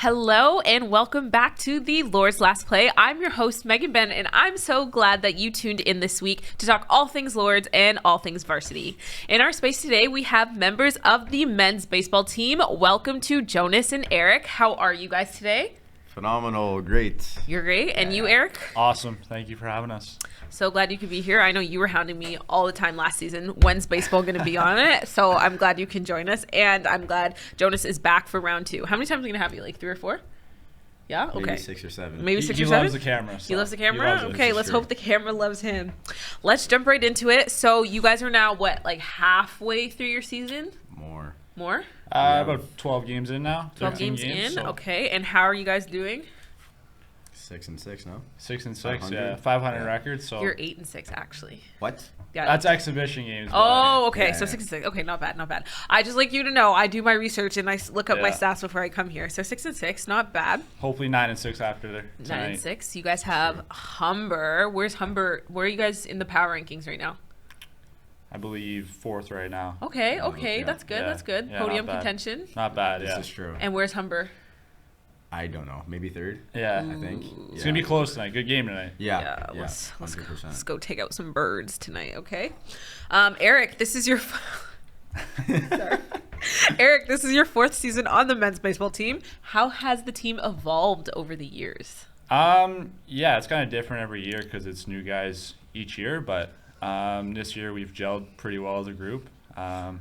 Hello and welcome back to the Lord's Last Play. I'm your host, Megan Ben, and I'm so glad that you tuned in this week to talk all things Lords and all things varsity. In our space today, we have members of the men's baseball team. Welcome to Jonas and Eric. How are you guys today? Phenomenal. Great. You're great. And you, Eric? Awesome. Thank you for having us. So glad you could be here. I know you were hounding me all the time last season. When's baseball going to be on it? So I'm glad you can join us. And I'm glad Jonas is back for round 2. How many times are we going to have you? Like 3 or 4? Yeah? Okay. Maybe 6 or 7. Maybe 6 or 7? He loves the camera. So he loves the camera? loves Okay, let's hope the camera loves him. Let's jump right into it. So you guys are now, what, like halfway through your season? More. More? About 12 games in now. 12 games in? So. Okay. And how are you guys doing? 6-6, no? 6-6, yeah. 500 records. So You're 8-6, actually. What? Yeah. That's exhibition games. Oh, okay. Yeah. So 6-6. Okay, not bad, not bad. I just like you to know I do my research and I look up my stats before I come here. So 6-6, not bad. Hopefully 9-6 after there. 9-6. You guys have Humber. Where's Humber? Where are you guys in the power rankings right now? I believe 4th right now. Okay, Yeah. that's good. Yeah. That's good. Yeah, Podium not bad. contention. Not bad, This yeah. is true. And where's Humber? I don't know. Maybe 3rd? Yeah. I think. It's going to be close tonight. Good game tonight. Yeah. Let's 100%. let's go take out some birds tonight, okay? Eric, this is your Sorry. Eric, this is your 4th season on the men's baseball team. How has the team evolved over the years? Yeah, it's kind of different every year because it's new guys each year, but this year we've gelled pretty well as a group. Had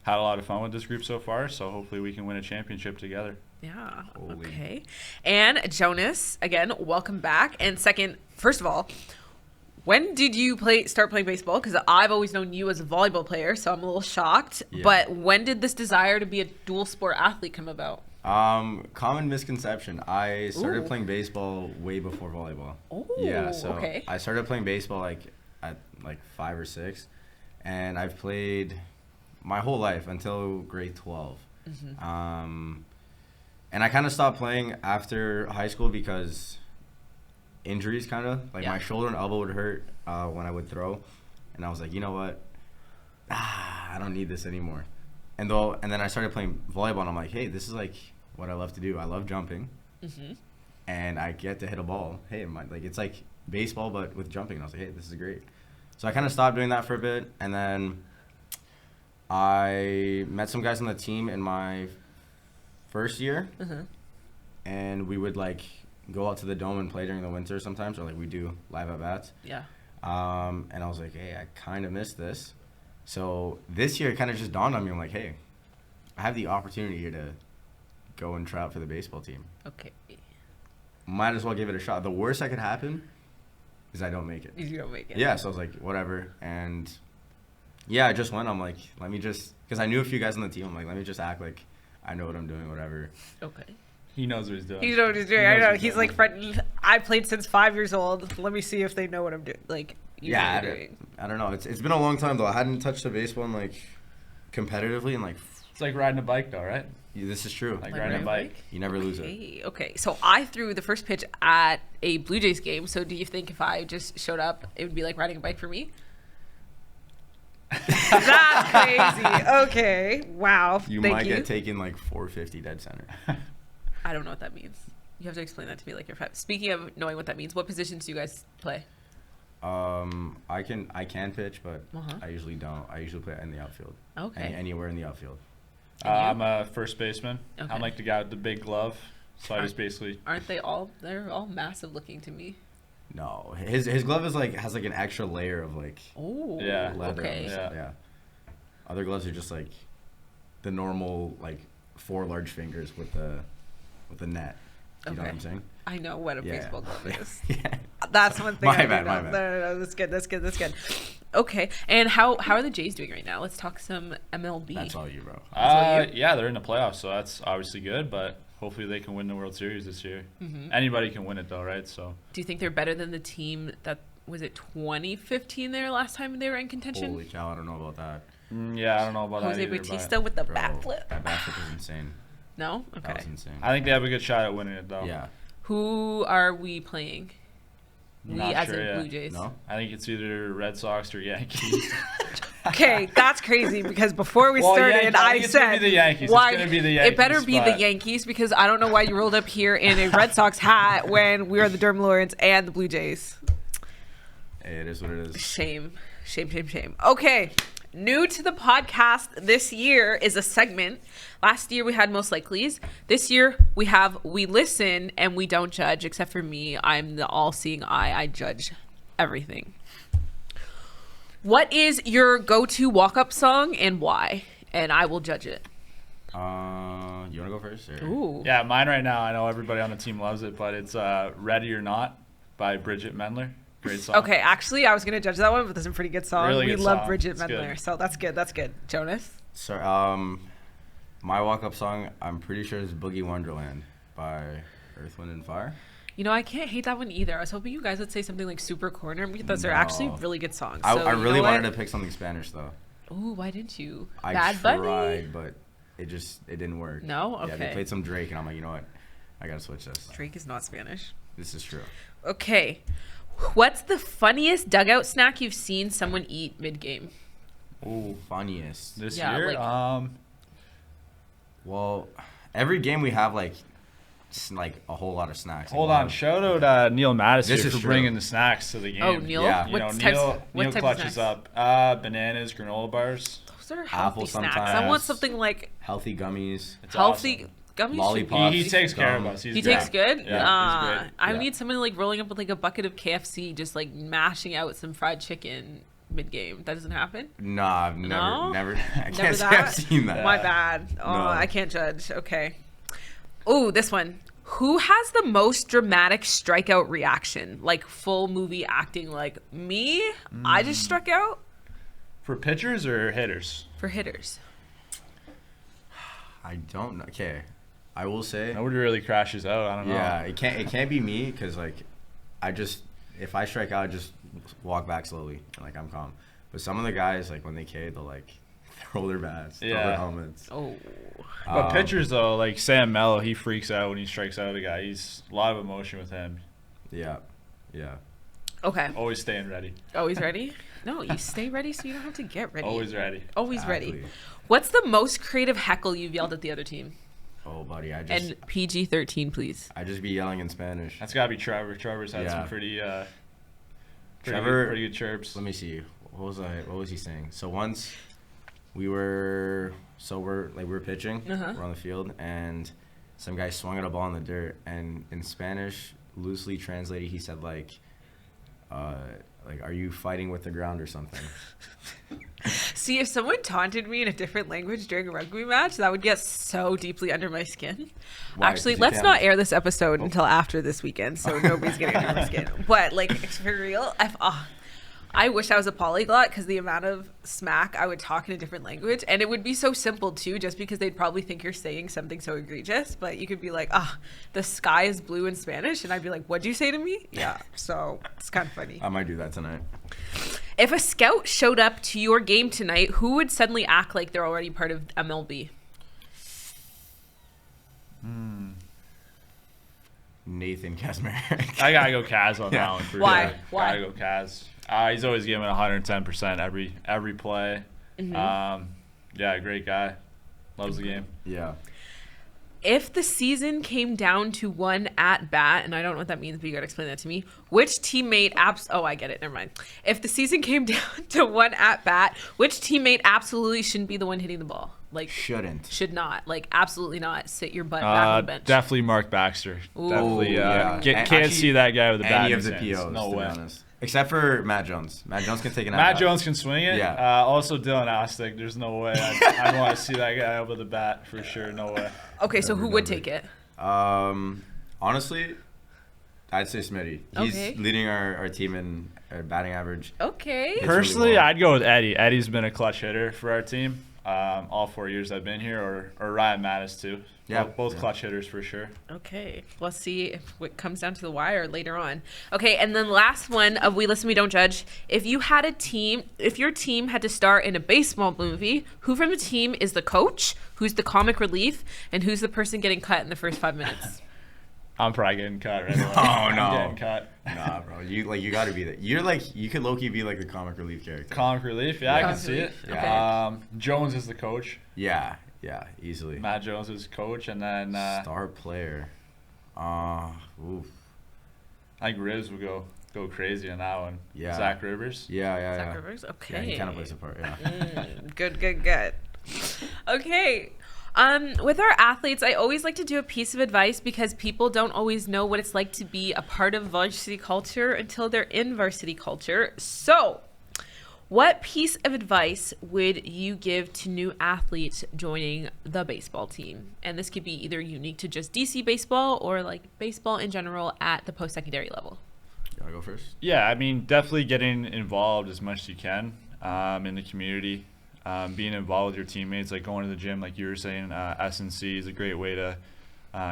a lot of fun with this group so far, so hopefully we can win a championship together. Yeah. Holy. Okay. And Jonas, again, welcome back. And second, first of all, when did you start playing baseball? Because I've always known you as a volleyball player, so I'm a little shocked. Yeah. But when did this desire to be a dual sport athlete come about? Common misconception. I started Ooh. playing baseball way before volleyball. Oh, Yeah, so okay. I started playing baseball at 5 or 6, and I've played my whole life until grade 12. Mm-hmm. And I kind of stopped playing after high school because injuries kind of. My shoulder and elbow would hurt when I would throw. And I was like, you know what? I don't need this anymore. And then I started playing volleyball, and I'm like, hey, this is what I love to do. I love jumping. Mm-hmm. And I get to hit a ball. Hey, it's like baseball but with jumping. And I was like, hey, this is great. So I kind of stopped doing that for a bit, and then I met some guys on the team in my first year, and we would go out to the dome and play during the winter sometimes, or we do live at bats. Yeah. And I was like, hey, I kind of missed this. So this year it kind of just dawned on me. I'm like, hey, I have the opportunity here to go and try out for the baseball team. Okay. Might as well give it a shot. The worst that could happen is I don't make it. You don't make it. Yeah, so I was like, whatever. And yeah, I just went. I'm like, let me just, because I knew a few guys on the team. I'm like, let me just act like I know what I'm doing, whatever. Okay. He knows what he's doing. You know what he's doing. I know. He's like, I played since 5 years old. Let me see if they know what I'm doing. You know what you're doing. I don't know. It's been a long time, though. I hadn't touched a baseball in, competitively in, It's like riding a bike, though, right? yeah, this is true. Like riding a bike. You never lose it. Okay. So I threw the first pitch at a Blue Jays game. So do you think if I just showed up, it would be like riding a bike for me? That's crazy. Okay. Wow. You Thank might get taken 450 dead center. I don't know what that means. You have to explain that to me like you're 5. Speaking of knowing what that means, what positions do you guys play? I can pitch, but Uh-huh. I usually don't. I usually play in the outfield. Okay. Anywhere in the outfield. I'm a first baseman. Okay. I'm like the guy with the big glove. So I just basically... Aren't they all? They're all massive looking to me. No, his glove is has an extra layer of Oh. Yeah. leather. Okay. Yeah. Other gloves are just the normal 4 large fingers with the net. You know what I'm saying? I know what a Yeah. baseball glove is. Yeah. That's one thing. My I do bad, know. my bad. No, that's good. Okay, and how are the Jays doing right now? Let's talk some MLB. That's all you, bro. Yeah, they're in the playoffs, so that's obviously good, but hopefully they can win the World Series this year. Mm-hmm. Anybody can win it, though, right? So. Do you think they're better than the team that was it 2015? Their last time they were in contention. Holy cow, I don't know about that. Yeah, I don't know about Jose that either. Bautista with the Bro, bat flip. That bat flip is insane. No, That okay. was insane. I think they have a good shot at winning it, though. Yeah. Who are we playing? We Not as sure in yet. Blue Jays. No? I think it's either Red Sox or Yankees. Okay, that's crazy because before we Well, started, Yankee- I it's gonna said, be the Yankees. why? It's gonna be the It better Yankees, be the but- Yankees because I don't know why you rolled up here in a Red Sox hat when we are the Durham Lords and the Blue Jays. Hey, it is what it is. Shame. Okay. New to the podcast this year is a segment. Last year we had Most Likelies. This year we have We Listen and We Don't Judge, except for me. I'm the all-seeing eye. I judge everything. What is your go-to walk-up song and why? And I will judge it. You want to go first? Or? Ooh. Yeah, mine right now. I know everybody on the team loves it, but it's "Ready or Not" by Bridget Mendler. Great song. Okay, actually, I was going to judge that one, but that's a pretty good song. Really we good love song. Bridget It's Mendler, good. so that's good. Jonas? So, my walk-up song, I'm pretty sure is Boogie Wonderland by Earth, Wind, and Fire. You know, I can't hate that one either. I was hoping you guys would say something like Super Corner because those are No. actually really good songs. I So, you really know wanted what? to pick something Spanish, though. Ooh, why didn't you? I Bad tried, Bunny? but it didn't work. No? Yeah, they Okay. played some Drake, and I'm like, you know what? I got to switch this. Drake is not Spanish. This is true. Okay. What's the funniest dugout snack you've seen someone eat mid-game? Ooh, funniest. This Yeah, year, like- Well, every game we have, like a whole lot of snacks. hold Like, on. Shout out Neil Mattis This here is for true. bringing the snacks to the game. Oh, Neil? Yeah. You know, What Neil type of clutches snacks? up bananas, granola bars. Those are healthy Apple snacks. I sometimes. want something like Healthy gummies. It's healthy awesome. gummies. Lollipop. He takes care of Gum. us. He He's takes great. good. Yeah, he's great. I Yeah. need someone like rolling up with like a bucket of KFC, just like mashing out some fried chicken mid game. That doesn't happen. Nah, I've No? never. I Never can't say that? I've seen that. My bad. Oh, No. I can't judge. Okay. Oh, this one. Who has the most dramatic strikeout reaction? Like full movie acting. Like me, I just struck out. For pitchers or hitters? For hitters. I don't know. Okay, I will say. Nobody really crashes out. I don't know. Yeah, it can't be me because like, if I strike out, I just walk back slowly. Like I'm calm. But some of the guys like when they K, they'll like throw their bats, throw Yeah. their helmets. Oh. But pitchers though, like Sam Mello, he freaks out when he strikes out a guy. He's a lot of emotion with him. Yeah. Okay. Always staying ready. Always ready? No, you stay ready so you don't have to get ready. Always ready. Always ready. Exactly. What's the most creative heckle you've yelled at the other team? Oh, buddy, I And PG-13, please. just be yelling in Spanish. That's gotta be Trevor. Trevor's had Yeah. some pretty Trevor- pretty good chirps. Let me see. What was he saying? So once we're pitching, Uh-huh. we're on the field, and some guy swung at a ball in the dirt, and in Spanish, loosely translated, he said like, are you fighting with the ground or something? See, if someone taunted me in a different language during a rugby match, that would get so deeply under my skin. Why? Actually, 'Cause you let's can't- not air this episode until after this weekend, so nobody's getting under my skin. But, like, for real, I wish I was a polyglot because the amount of smack I would talk in a different language, and it would be so simple too, just because they'd probably think you're saying something so egregious. But you could be like, the sky is blue in Spanish, and I'd be like, what'd you say to me? Yeah, so it's kind of funny. I might do that tonight. If a scout showed up to your game tonight, who would suddenly act like they're already part of MLB? Nathan Kazmarek. I gotta go Kaz on Yeah. that one for Why? sure. Why? Gotta go Kaz. He's always giving 110% every play. Yeah, great guy. Loves the game. Yeah. If the season came down to one at bat, and I don't know what that means, but you gotta explain that to me. Which teammate I get it. Never mind. If the season came down to one at bat, which teammate absolutely shouldn't be the one hitting the ball? Like Shouldn't. should not. Like absolutely not. Sit your butt back on the bench. Definitely Mark Baxter. Ooh. Definitely. Yeah. Can't Actually, see that guy with a bat Any in of his the hands. POs, No to way. be honest. Except for Matt Jones. Matt Jones can take an Matt at-bat. Jones can swing it. Yeah. Also, Dylan Astick. There's no way. I want to see that guy over the bat for sure. No way. Okay, so Never, who would never. take it? Honestly, I'd say Smitty. He's Okay. leading our team in batting average. Okay. It's Personally, really well. I'd go with Eddie. Eddie's been a clutch hitter for our team all 4 years I've been here, or Ryan Mattis too. Yeah, Both yeah. clutch hitters for sure. Okay, let's see if it comes down to the wire later on. Okay, and then last one of We Listen, We Don't Judge. If your team had to star in a baseball movie, who from the team is the coach, who's the comic relief, and who's the person getting cut in the first 5 minutes? I'm probably getting cut right away. Oh, no. I'm getting cut. No, Nah, bro. You got to be that. You could low key be like the comic relief character. Comic relief, yeah, I can see it. Okay. Jones is the coach. Yeah, easily. Matt Jones is coach, and then Star player. Oof. I think Rivers would go crazy on that one. Yeah. Zach Rivers. Yeah. Zach Rivers? Okay. Yeah, he kind of plays a part. Yeah. Good. Okay. With our athletes, I always like to do a piece of advice because people don't always know what it's like to be a part of varsity culture until they're in varsity culture. So, what piece of advice would you give to new athletes joining the baseball team? And this could be either unique to just DC baseball or like baseball in general at the post-secondary level. You want to go first? Yeah, I mean, definitely getting involved as much as you can in the community. Being involved with your teammates, like going to the gym, like you were saying, S&C is a great way to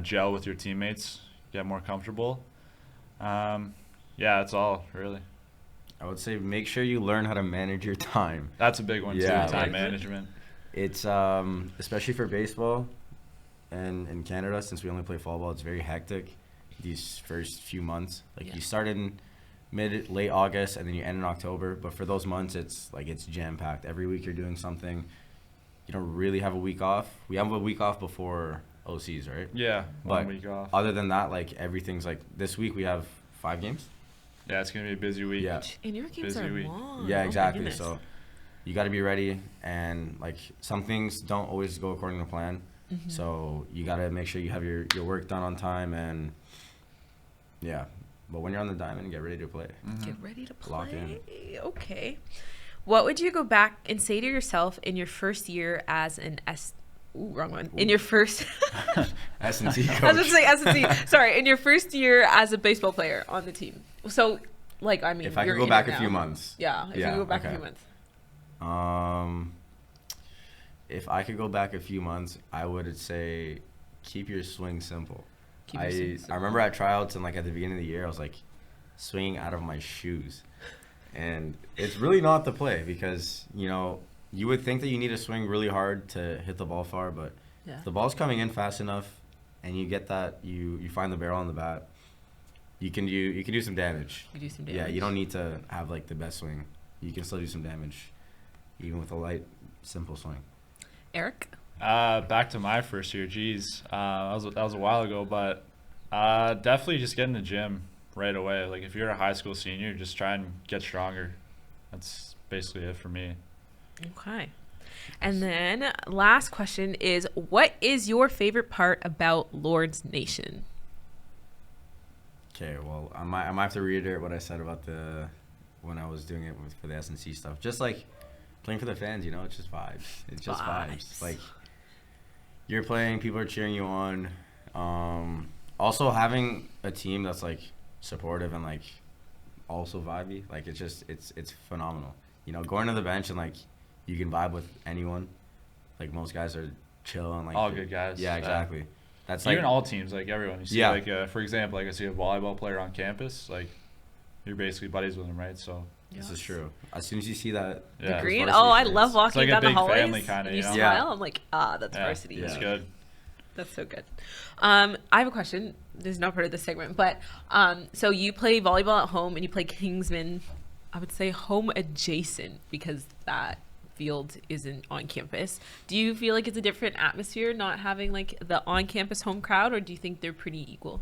gel with your teammates, get more comfortable. Yeah, that's all, really. I would say make sure you learn how to manage your time. That's a big one, Yeah, too, time management. It's, especially for baseball and in Canada, since we only play fall ball, it's very hectic these first few months. Like, you start in late August and then you end in October, but for those months it's jam-packed. Every week you're doing something. You don't really have a week off. We have a week off before OCs, right? Yeah, one but week off. Other than that, like, everything's like, this week we have 5 games. Yeah, it's gonna be a busy week. Yeah. And your games Busy are week. long. Yeah, Oh my exactly. goodness. So you got to be ready, and like some things don't always go according to plan. Mm-hmm. So you got to make sure you have your work done on time, and yeah. But when you're on the diamond, get ready to play. Get ready to play. Lock in. Okay. What would you go back and say to yourself in your first year as an wrong one. In your first S&T coach. I was going to say S&T. Sorry, in your first year as a baseball player on the team. So, like, I mean, If I you're could go in back it a now. few months. Yeah, if you could go back a okay. few months. If I could go back a few months, I would say keep your swing simple. Keep your swing simple. I remember at tryouts and like at the beginning of the year, I was like swinging out of my shoes, and it's really not the play because you would think that you need to swing really hard to hit the ball far, but if the ball's coming in fast enough, and you get that you find the barrel on the bat, you can do some damage. You do some damage. Yeah, you don't need to have like the best swing. You can still do some damage, even with a light, simple swing. Eric? Back to my first year. Geez, that was a while ago, but definitely just get in the gym right away. Like if you're a high school senior, just try and get stronger. That's basically it for me. Okay. And then last question is, what is your favorite part about Lord's Nation? Okay, well, I might have to reiterate what I said about when I was doing it for the S&C stuff. Just like playing for the fans, it's just vibes. It's just vibes. Like you're playing, people are cheering you on. Also having a team that's like supportive and like also vibey, like it's phenomenal. Going to the bench and like you can vibe with anyone. Like most guys are chill and like all good guys. Yeah, exactly. That's even like all teams, like everyone. You see, Yeah. like for example, like I see a volleyball player on campus, like you're basically buddies with him, right? So this is true. As soon as you see that, yeah, Green? varsity Oh, I shirts. love walking like a down the big hallways. family kinda, and you you know? smile. Yeah. I'm like, that's yeah, varsity. it's Yeah. good. That's so good. I have a question. This is not part of this segment, but so you play volleyball at home and you play Kingsman, I would say home adjacent because that field isn't on campus. Do you feel like it's a different atmosphere not having like the on-campus home crowd, or do you think they're pretty equal?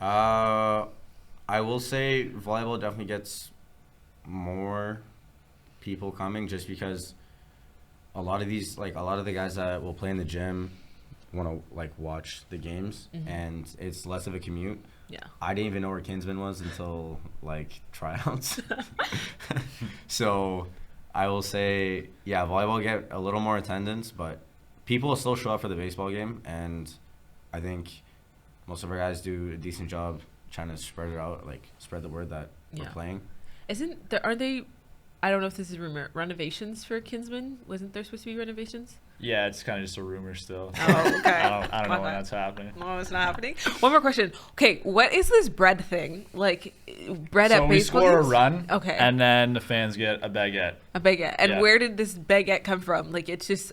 I will say volleyball definitely gets more people coming just because a lot of the guys that will play in the gym want to like watch the games, and it's less of a commute. Yeah. I didn't even know where Kinsman was until like tryouts. So I will say, yeah, volleyball get a little more attendance, but people will still show up for the baseball game, and I think most of our guys do a decent job trying to spread it out, like spread the word that we're playing. Are they, I don't know if this is rumor, renovations for Kinsman? Wasn't there supposed to be renovations? Yeah, it's kind of just a rumor still. Oh, okay. I don't know when that's happening. No, it's not happening. One more question. Okay, what is this bread thing? Like, bread at So we baseball score a games? run, Okay. and then the fans get a baguette. A baguette. And Yeah. where did this baguette come from? Like, it just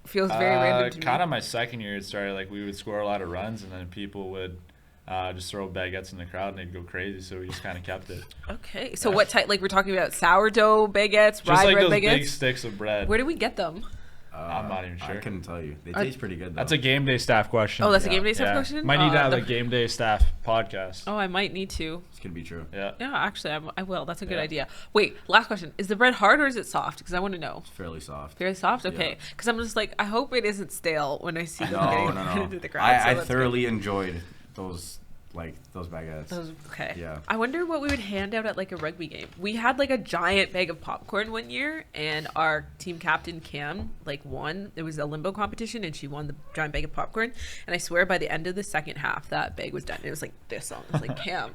feels very random to me. Kind of my second year, it started like we would score a lot of runs, and then people would just throw baguettes in the crowd and they'd go crazy. So we just kind of kept it. Okay. So what type? Like we're talking about sourdough baguettes, Just rye like bread those baguettes. big sticks of bread. Where do we get them? I'm not even sure. I couldn't tell you. They taste pretty good, though. That's a game day staff question. Oh, that's a game day stuff Yeah. question. Might need to have a game day staff podcast. Oh, I might need to. It's going to be true. Yeah. Yeah, actually, I will. That's a good Yeah. idea. Wait, last question: is the bread hard or is it soft? Because I want to know. It's fairly soft. Very soft. Yeah. Okay. Because I'm just like, I hope it isn't stale when I see them No, getting no, into no. the crowd. So I that's thoroughly enjoyed those baguettes. Okay. Yeah. I wonder what we would hand out at like a rugby game. We had like a giant bag of popcorn one year, and our team captain Cam like won. It was a limbo competition, and she won the giant bag of popcorn. And I swear, by the end of the second half, that bag was done. It was like this song. It was like Cam,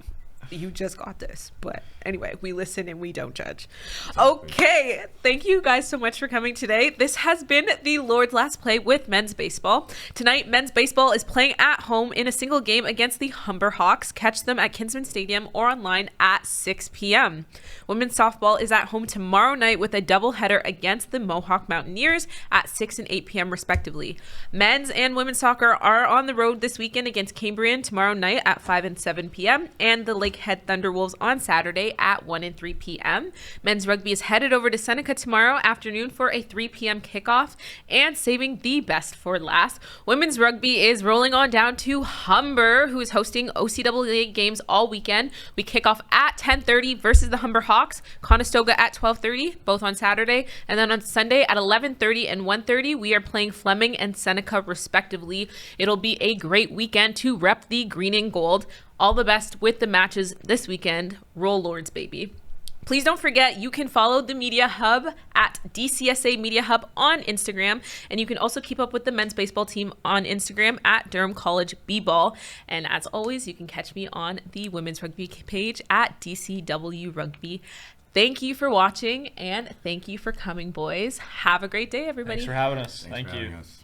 you just got this. But anyway, we listen and we don't judge. Okay. Thank you guys so much for coming today. This has been the Lord's Last Play with men's baseball. Tonight, men's baseball is playing at home in a single game against the Humber Hawks. Catch them at Kinsman Stadium or online at 6 p.m. Women's softball is at home tomorrow night with a doubleheader against the Mohawk Mountaineers at 6 and 8 p.m. respectively. Men's and women's soccer are on the road this weekend against Cambrian tomorrow night at 5 and 7 p.m. and the Lakehead Thunderwolves on Saturday at 1 and 3 p.m. Men's rugby is headed over to Seneca tomorrow afternoon for a 3 p.m. kickoff, and saving the best for last, women's rugby is rolling on down to Humber, who is hosting OCAA games all weekend. We kick off at 10:30 versus the Humber Hawks, Conestoga at 12:30, both on Saturday, and then on Sunday at 11:30 and 1:30 we are playing Fleming and Seneca respectively. It'll be a great weekend to rep the green and gold. All the best with the matches this weekend. Roll Lords, baby. Please don't forget, you can follow the Media Hub at DCSA Media Hub on Instagram, and you can also keep up with the men's baseball team on Instagram at Durham College B-Ball. And as always, you can catch me on the women's rugby page at DCW Rugby. Thank you for watching, and thank you for coming, boys. Have a great day, everybody. Thanks for having us. Thanks Thank for you. having us.